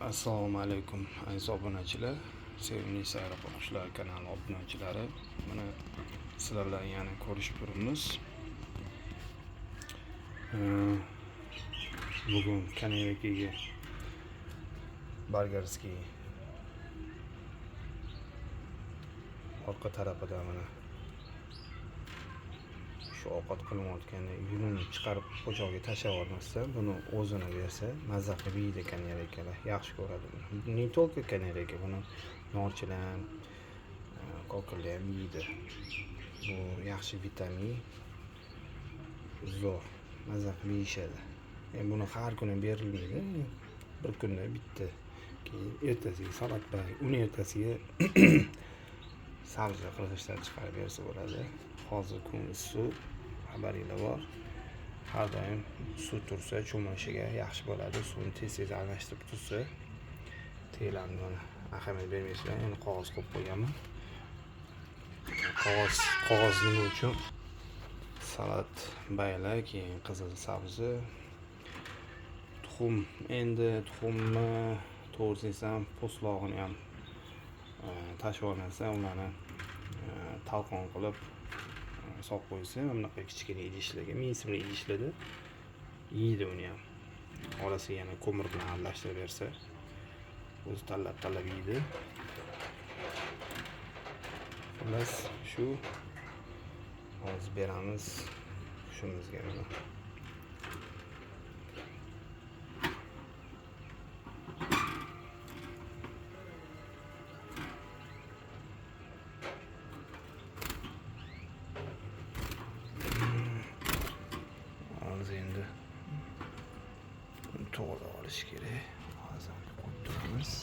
Assalomu alaykum aziz obunachilar, sevimli sayroqo'shlar kanali obunachilari. Mana sizlar bilan yana ko'rishib turibmiz. Bugun Kanevskiga Bargarskiy orqa tarafida mana shu ovqat qilayotganda yunini chiqarib po'choqga tashlab yubormasdan buni o'zini bersa mazza qilib yeydi. Kanevskalar yaxshi ko'radi buni. Ne только Kanevska, buni norchilar ham, ko'kirlar ham yeydi. Bu yaxshi vitamin, zo'r, mazza qilib yeyishadi. Buni har kuni berilmaydi. Bir kunda bitta. Keyin ertasiga salat bilan, uni ertasiga sabzi qirg'ichdan chiqarib bersa bo'ladi. Hozir kun issiq, xabaringlar bor. Har doim suv tursa cho'milishiga yaxshi bo'ladi. Suvni tez-tez almashtirib tursa, terlarni mana ahamiyat bermaysizlar. Endi qog'oz qo'yib qo'yganman. Qog'oz nima uchun? Salat bayla, keyin qizil sabzi, tuxum. Endi tuxumni to'g'risini po'stlog'ini ham tashib olmasa, ularni talqon qilib solib qo'ysa, bunaqa kichkina idishlarga, mensimli idishlarda yeydi uni ham. Orasiga yana ko'mir bilan aralashtirib bersa, o'zi tanlab yeydi. Xullas, shu hozir beramiz qushimizga mana. Endi to'g'ri olish kerak. Hozir qo'yib turamiz.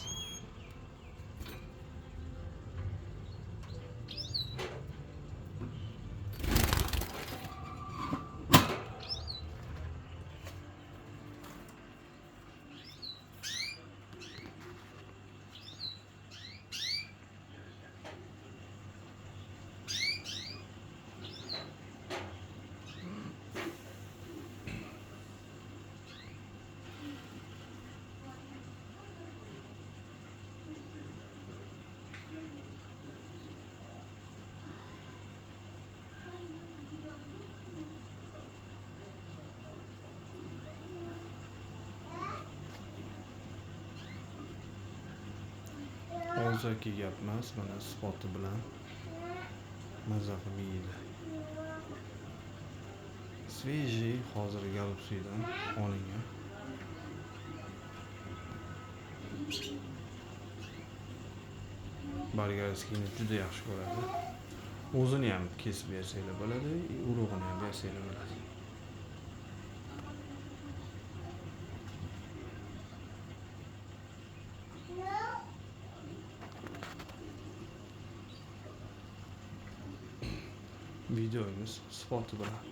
Hozirgi gap emas, mana spoti bilan mazza qilib yeydi. Svejiy, hozir Galupsiydan olingan. Bargarskiyni juda yaxshi ko'radi. O'zini ham kesib bersanglar bo'ladi, urug'ini ham bersanglar bo'ladi. Videomiz spoti bilan